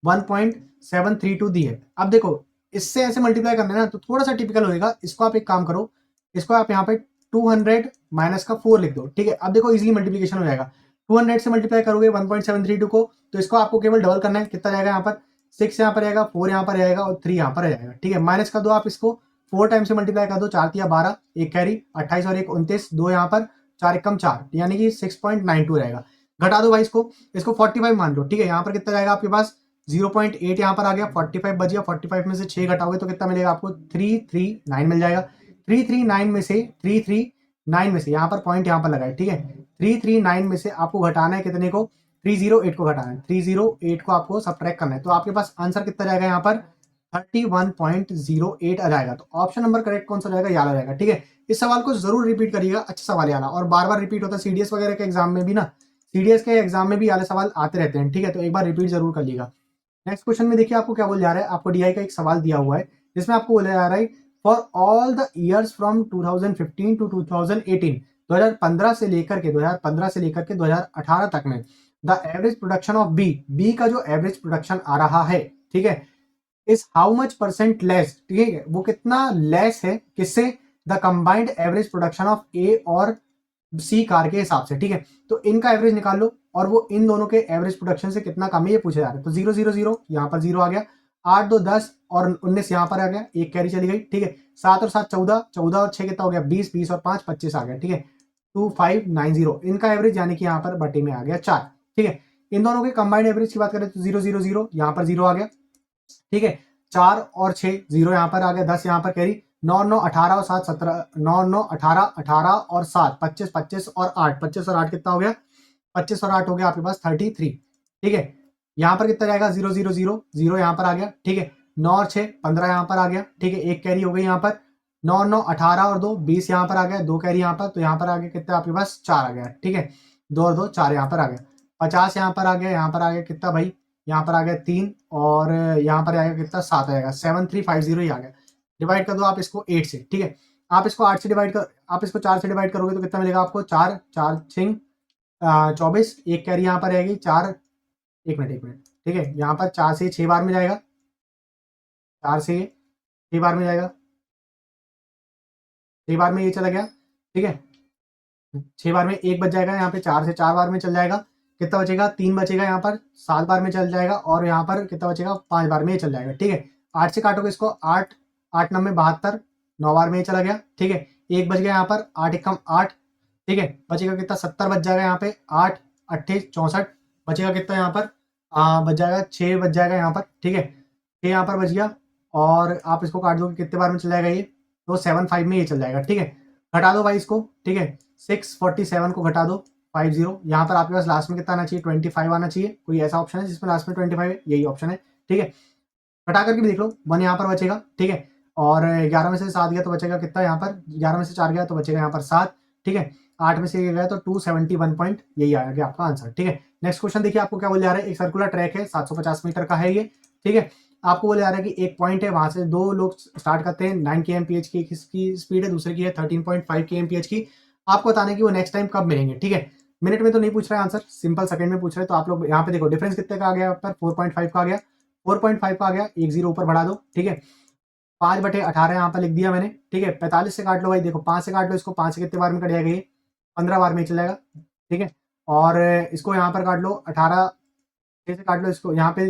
1.732 दी है। अब देखो इससे ऐसे मल्टीप्लाई करना है ना, तो थोड़ा सा टिपिकल होएगा। इसको आप एक काम करो, इसको आप यहाँ पे 200 माइनस का 4 लिख दो, ठीक है। अब देखो इजिली मल्टीप्लीकेशन हो जाएगा। 200 से मल्टीप्लाई करोगे 1.732 को, तो इसको आपको केवल डबल करना है, कितना जाएगा यहाँ पर 6 यहाँ पर आएगा, 4 यहाँ पर आएगा और 3 यहाँ पर आ जाएगा, ठीक है। माइनस कर दो आप इसको, 4 टाइम से मल्टीप्लाई कर दो, 4 तिया 12, एक कैरी 28 और 1 29, 2 यहाँ पर 4 एकम 4 यानी कि 6.92 रहेगा। घटा दो भाई इसको 45 मान लो, ठीक है। यहाँ पर कितना जाएगा आपके पास 0.8 यहाँ पर आ गया, 45 बच गया। 45 में से 6 घटाओगे तो कितना मिलेगा आपको 339 मिल जाएगा। 339 में से यहाँ पर पॉइंट यहाँ पर लगाए, ठीक है। 339 में से आपको घटाना है कितने को, 308 को घटाना है, 308 को आपको सब्ट्रैक्ट करना है। तो आपके पास आंसर कितना जाएगा यहाँ पर 31.08 आ जाएगा। तो ऑप्शन नंबर करेक्ट कौन सा जाएगा, याद आ जाएगा, ठीक है। इस सवाल को जरूर रिपीट करिएगा, अच्छा सवाल आना, और बार बार रिपीट होता है। सीडीएस वगैरह के एग्जाम में भी ना, सीडीएस के एग्जाम में भी वाले सवाल आते रहते हैं, ठीक है। तो एक बार रिपीट जरूर कर लीजिएगा। नेक्स्ट क्वेश्चन में देखिए आपको क्या बोल जा रहा है। आपको डीआई का एक सवाल दिया हुआ है जिसमें आपको बोला जा रहा है for all the years from 2015 to 2018, 2015 से लेकर के 2018 तक में the average production of B का जो एवरेज प्रोडक्शन आ रहा है, ठीक है, is how much percent less, ठीक है, वो कितना लेस है किससे, the combined average production of A और सी कार के हिसाब से, ठीक है। तो इनका एवरेज निकाल लो और वो इन दोनों के एवरेज प्रोडक्शन से कितना कम है ये पूछा जा रहा है। तो 0 0 0 यहाँ पर 0 आ गया, 8 2 10 और 19 यहाँ पर आ गया, एक कैरी चली गई, ठीक है। 7 और 7 14, 14 और 6 कितना हो गया 20, 20 और 5 25 आ गया, ठीक है। 2590 इनका एवरेज यानी कि यहाँ पर बटे में आ गया 4, ठीक है। इन दोनों के कंबाइंड एवरेज की बात करें तो 0 0 0 यहाँ पर 0 आ गया, ठीक है। 4 और 6 0 यहाँ पर आ गया, 10 यहाँ पर कैरी, 9 9 18 और 7 17, 9 9 18 18 और 7 25 25 और 8, 25 और 8 कितना हो गया 25 और 8 हो गया आपके पास 33, ठीक है। यहाँ पर कितना जाएगा 0 0 0 0 यहाँ पर आ गया, ठीक है। 9 और 6 15 यहाँ पर आ गया, ठीक है, एक कैरी हो गई यहाँ पर। 9 9 18 और 2 20 यहाँ पर आ गया, दो कैरी यहाँ पर, तो यहाँ पर आ गया कितना आपके पास 4 आ गया, ठीक है। 2 और 2 4 यहाँ पर आ गया, 50 यहाँ पर आ गया, यहाँ पर आ गया कितना भाई, यहाँ पर आ गया 3 और यहाँ पर आएगा कितना 7 आएगा, 7350 ही आ गया। डिवाइड कर दो आप इसको 8 से, ठीक है। आप इसको 8 से डिवाइड कर, आप इसको 4 से डिवाइड करोगे तो कितना मिलेगा आपको 4 4 6 24, एक कैरी यहाँ पर रहेगी 4, एक मिनट, ठीक है। यहाँ पर 4 से 6 बार में जाएगा, 4 से 6 बार में जाएगा, 6 बार में ये चला गया, ठीक है। 6 बार में एक बच जाएगा, यहाँ पे 4 से 4 बार में चल जाएगा, कितना बचेगा 3 बचेगा, यहाँ पर 7 बार में चल जाएगा, और यहाँ पर कितना बचेगा 5 बार में ये चल जाएगा, ठीक है। 8 से काटोगे इसको 8 8 9 में 72, 9 बार में ये चला गया, ठीक है। एक बच गया यहाँ पर 8 एकम 8, ठीक है। बचेगा कितना 70 बच जाएगा यहाँ पे, 8 28 64 बचेगा कितना यहाँ पर बच जाएगा 6 बच जाएगा यहाँ पर, ठीक है। 6 यहाँ पर बच गया, और आप इसको काट दो कितने बार में चल जाएगा ये, तो 75 में ये चल जाएगा, ठीक है। घटा दो भाई इसको, ठीक है। 647 को घटा दो 50, यहाँ पर आपके पास लास्ट में कितना आना चाहिए 25 आना चाहिए। कोई ऐसा ऑप्शन है जिसमें लास्ट में 25 है, यही ऑप्शन है, ठीक है। घटा करके भी देख लो, 1 यहाँ पर बचेगा, ठीक है। और 11 में से 7 गया तो बचेगा कितना यहाँ पर, 11 में से 4 गया तो बचेगा यहाँ पर 7, ठीक है। 8 में से ये गया तो 271 पॉइंट, यही आ गया आपका आंसर, ठीक है। नेक्स्ट क्वेश्चन देखिए आपको क्या बोल जा रहा है। एक सर्कुलर ट्रैक है 750 मीटर का है ये, ठीक है। आपको बोला जा रहा है कि एक पॉइंट है, वहां से दो लोग स्टार्ट करते हैं 9 kmph की किसकी स्पीड है, दूसरे की है 13.5 kmph की। आपको बताना है कि वो नेक्स्ट टाइम कब मिलेंगे, ठीक है। मिनट में तो नहीं पूछ रहा है आंसर, सिंपल सेकंड में पूछ रहे हैं। तो आप लोग यहाँ पे देखो डिफरेंस कितने का आ गया, यहाँ पर 4.5 का आ गया, 4.5 का आ गया, एक जीरो ऊपर बढ़ा दो, ठीक है। 5/18 यहाँ पर लिख दिया मैंने, ठीक है। 45 से काट लो भाई, देखो 5 से काट लो इसको, 5 से कितने बार में कट जाएगा ये 15 बार में चल जाएगा, ठीक है। और इसको यहाँ पर काट लो 18, 6 से काट लो इसको, यहाँ पे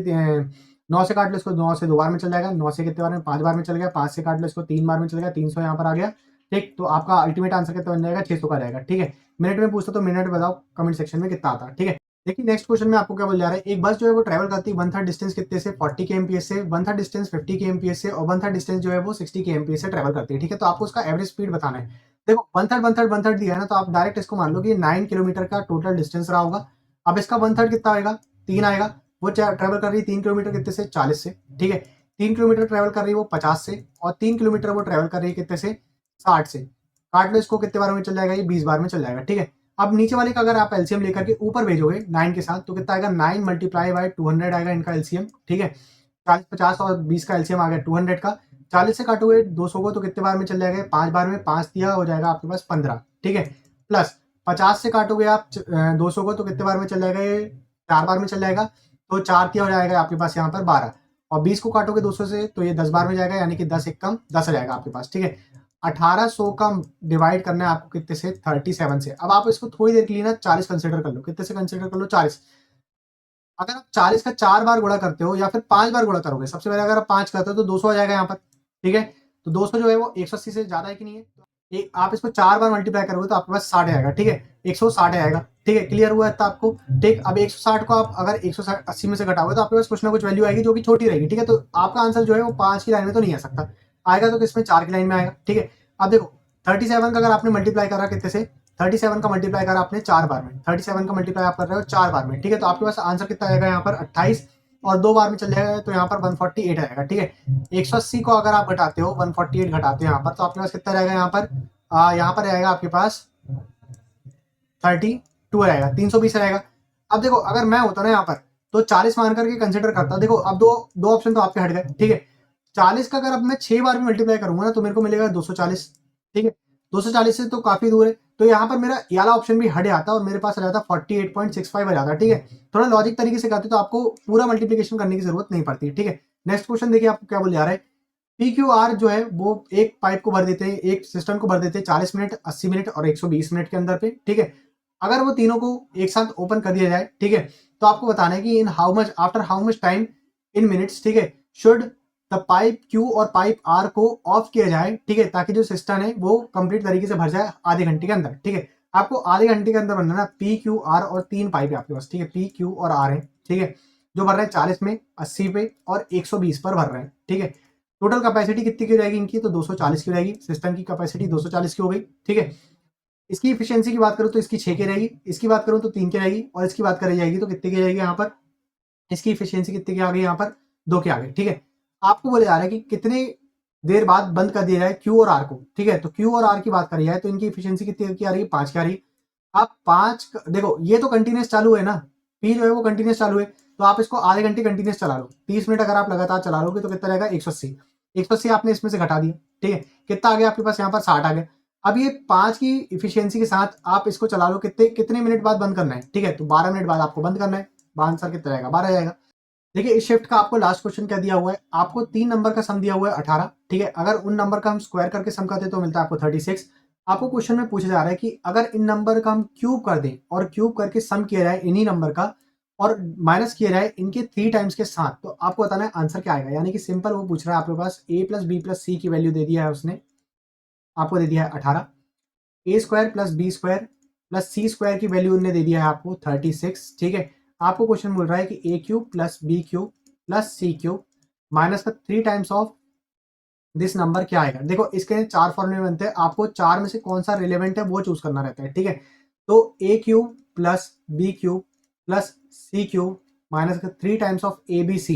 9 से काट लो इसको, 9 से 2 बार में चल जाएगा, 9 से कितने बार में 5 बार में चल गया, 5 से काट लो इसको 3 बार में चल गया, 300 यहाँ पर आ गया, ठीक, तो आपका अल्टीमेट आंसर कितना बन जाएगा, 600 का रहेगा। ठीक है, मिनट में पूछता तो मिनट बताओ कमेंट सेक्शन में कितना आता। ठीक है, देखिए नेक्स्ट क्वेश्चन में आपको क्या बोल जा रहा है, एक बस जो है वो ट्रैवल करती है वन थर्ड डिस्टेंस कितने से, 40 kmph से, वन थर्ड डिस्टेंस 50 kmph से, और वन थर्ड डिस्टेंस जो है वो 60 kmph से ट्रैवल करती है। ठीक है, तो आपको उसका एवरेज स्पीड बताना है। देखो वन थर्ड दिया है ना, तो आप डायरेक्ट इसको मान लो कि 9 किलोमीटर का टोटल डिस्टेंस रहा होगा। अब इसका वन थर्ड कितना आएगा, 3 आएगा। वो ट्रैवल कर रही है 3 किलोमीटर कितने से, 40 से। ठीक है, 3 किलोमीटर ट्रैवल कर रही है वो 50 से, और 3 किलोमीटर वो ट्रैवल कर रही है कितने से, 60 से। काट लो इसको, कितने बार में चल जाएगा, ये 20 बार में चल जाएगा। ठीक है, अब नीचे वाले का अगर आप एलसीएम लेकर के ऊपर भेजोगे 9 के साथ, तो कितना आएगा, 9 मल्टीप्लाई बाय 200 आएगा इनका एलसीएम। ठीक है, 40 50 और 20 का एलसीएम आ गया 200 का। 40 से काटोगे 200 को तो कितने बार में चल जाएगा, 5 बार में, 5 दिया हो जाएगा आपके पास 15। ठीक है, प्लस 50 से काटोगे आप 200 को तो कितने बार में चल जाएगा, ये 4 बार में चल जाएगा। तो 4 दिया हो जाएगा आपके पास यहाँ पर 12, और 20 को काटोगे 200 से तो ये 10 बार में जाएगा, यानी कि 10 एक कम 10 आ जाएगा आपके पास। ठीक है, 1800 का डिवाइड करना है आपको कितने से, 37 से। अब आप इसको थोड़ी देर के लिए ना 40 कंसिडर कर लो, कितने से कंसिडर कर लो, 40। अगर आप 40 का 4 बार गुणा करते हो या फिर 5 बार गुणा करोगे, सबसे पहले अगर आप 5 करते हो तो 200 आ जाएगा यहाँ पर। ठीक है, तो 200 जो है वो 180 से ज्यादा है कि नहीं है, एक आप इसको 4 बार मल्टीप्लाई करोगे तो आपके पास 60 आएगा। ठीक है, 160 आएगा। ठीक है, क्लियर हुआ है तो आपको। ठीक, अब 160 को आप अगर 180 में से घटाओगे तो आपके पास कुछ ना कुछ वैल्यू आएगी जो कि छोटी रहेगी। ठीक है, तो आपका आंसर जो है वो 5 की लाइन में तो नहीं आ सकता, आएगा तो किसमें, 4 की लाइन में आएगा। ठीक है, अब देखो 37 का अगर आपने मल्टीप्लाई करा कितने से, 37 का मल्टीप्लाई करा आपने 4 बार में, 37 का मल्टीप्लाई आप कर रहे हो 4 बार में। ठीक है, तो आपके पास आंसर कितना आएगा यहाँ पर 28, और 2 बार में चल जाएगा तो यहाँ पर 148 आएगा। ठीक है, 180 को अगर आप घटाते हो, 148 घटाते हो यहाँ पर, तो आपके पास कितना रहेगा यहाँ पर, यहाँ पर रहेगा आपके पास 32 रहेगा, 320 रहेगा। अब देखो अगर मैं होता ना यहाँ पर तो 40 मान करके कंसिडर करता। देखो अब दो दो ऑप्शन तो आपके हट गए। ठीक है, 40 का अगर अब मैं 6 बार में मल्टीप्लाई करूंगा ना तो मेरे को मिलेगा 240। ठीक है, 240 से तो काफी दूर है, तो यहाँ पर मेरा ये वाला ऑप्शन भी हट जाता और मेरे पास आ जाता 48.65 आ जाता। ठीक है, थोड़ा लॉजिक तरीके से करते तो आपको पूरा मल्टीप्लीकेशन करने की जरूरत नहीं पड़ती। ठीक है, नेक्स्ट क्वेश्चन देखिए आपको क्या बोल जा रहा है, पी क्यू आर जो है वो एक पाइप को भर देते हैं, एक सिस्टम को भर देते हैं 40 मिनट, 80 मिनट और 120 मिनट के अंदर पे। ठीक है, अगर वो तीनों को एक साथ ओपन कर दिया जाए, ठीक है, तो आपको बताना है कि in how much after how much time in minutes, ठीक है, शुड द पाइप क्यू और पाइप आर को ऑफ किया जाए। ठीक है, ताकि जो सिस्टम है वो कंप्लीट तरीके से भर जाए आधे घंटे के अंदर। ठीक है, आपको आधे घंटे के अंदर बनना ना, पी क्यू आर और 3 पाइप है आपके पास। ठीक है, पी क्यू और आर है। ठीक है, जो भर रहे हैं 40 में, 80 पे और 120 पर भर रहे हैं। ठीक है, टोटल कैपेसिटी कितनी की रहेगी इनकी, तो 240 की रहेगी। सिस्टम की कैपेसिटी 240 की हो गई। ठीक है, इसकी इफिशियंसी की बात करूं तो इसकी 6 की रहेगी, इसकी बात करूं तो 3 की रहेगी, और इसकी बात करी जाएगी तो कितने की रहेगी यहाँ पर, इसकी इफिशियंसी कितने की आ गई यहाँ पर, 2 की आ गई। ठीक है, आपको बोले जा रहा है कि कितने देर बाद बंद कर दिया जाए क्यू और आर को। ठीक है, तो क्यू और आर की बात करी जाए तो इनकी इफिशियंसी कितनी की आ रही है, 5 की आ रही है। आप 5 देखो ये तो कंटिन्यूस चालू है ना, पी जो है वो कंटिन्यूस चालू है, तो आप इसको आधे घंटे कंटिन्यूस चला लो, 30 मिनट अगर आप लगातार चला लोगे तो कितना रहेगा, 180। 180 आपने इसमें से घटा दिया। ठीक है, कितना आ गया आपके पास यहाँ पर, 60 आ गया। अब ये 5 की इफिशियंसी के साथ आप इसको चला लो, कितने कितने मिनट बाद बंद करना है। ठीक है, तो 12 मिनट बाद आपको बंद करना है। आंसर कितना रहेगा, 12 जाएगा। देखिए इस शिफ्ट का आपको लास्ट क्वेश्चन क्या दिया हुआ है, आपको 3 नंबर का सम दिया हुआ है 18। ठीक है, अगर उन नंबर का हम स्क्वायर करके सम करते तो मिलता है आपको 36। आपको क्वेश्चन में पूछा जा रहा है कि अगर इन नंबर का हम क्यूब कर दें और क्यूब करके सम किया जाए इन्हीं नंबर का, और माइनस किया जाए इनके 3 टाइम्स के साथ, तो आपको बताना है आंसर क्या आएगा। यानी कि सिंपल वो पूछ रहा है आपके पास, ए प्लस बी प्लस सी की वैल्यू दे दिया है उसने, आपको दे दिया है 18। A square plus B square plus C square की वैल्यू उन्होंने दे दिया है आपको 36। ठीक है, आपको क्वेश्चन बोल रहा है कि A cube plus B cube plus C cube minus का 3 टाइम्स ऑफ दिस नंबर क्या आएगा। देखो इसके 4 फॉर्मूले बनते हैं, आपको 4 में से कौन सा रिलेवेंट है वो चूज करना रहता है। ठीक है, तो A cube plus B cube plus C cube minus का 3 times of A B C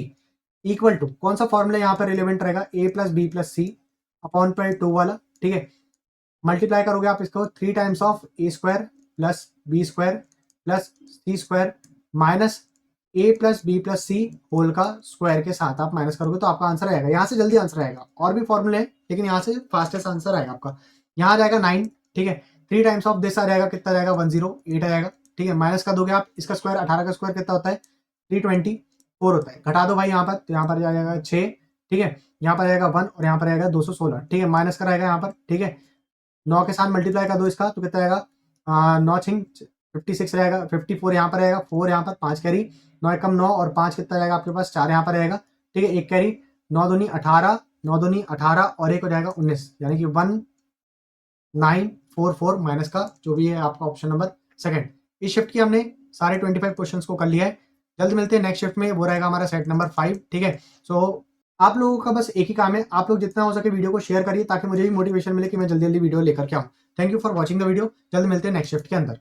equal to कौन सा फॉर्मूला यहाँ पर रिलेवेंट रहेगा, A plus B plus C upon पर 2 वाला। ठीक है, मल्टीप्लाई करोगे आप इसको 3 times of A square plus B square plus C square minus A plus B plus C whole का स्क्वायर के साथ आप माइनस करोगे तो आपका आंसर आएगा। यहाँ से जल्दी आंसर आएगा, और भी फॉर्मूले हैं लेकिन यहाँ से फास्टेस्ट आंसर आएगा आपका। यहाँ आ जाएगा 9। ठीक है, 3 टाइम्स ऑफ दिस आ जाएगा, कितना आ जाएगा 108 आ जाएगा। ठीक है, माइनस कर दोगे आप इसका स्क्वायर, 18 का स्क्वायर कितना होता है 324 होता है। घटा दो भाई यहाँ पर, तो यहाँ पर जाएगा 6। ठीक है, यहाँ पर आएगा 1 और यहाँ पर आएगा 216। ठीक है, माइनस का रहेगा यहाँ पर। ठीक है, 9 के साथ मल्टीप्लाई कर दो इसका तो कितना आएगा, 9 छिंग 56 रहेगा, 54 यहाँ पर रहेगा, 4 यहाँ पर, 5 कैरी, 9 एकम 9 और 5 कितना रहेगा आपके पास, 4 यहाँ पर रहेगा। ठीक है, एक कैरी, 9 दूनी 18, 9 दूनी 18 और एक हो जाएगा 19, यानी कि 1 944 माइनस का जो भी है आपका ऑप्शन नंबर सेकंड। इस शिफ्ट की हमने सारे 25 क्वेश्चंस को कर लिया है। जल्द मिलते हैं नेक्स्ट शिफ्ट में, वो रहेगा हमारा सेट नंबर 5। ठीक है, सो आप लोगों का बस एक ही काम है, आप लोग जितना हो सके वीडियो को शेयर करिए ताकि मुझे भी मोटिवेशन मिले कि मैं जल्दी जल्दी वीडियो लेकर के आऊँ। Thank you for watching the video. जल्द मिलते हैं नेक्स्ट शिफ्ट के अंदर।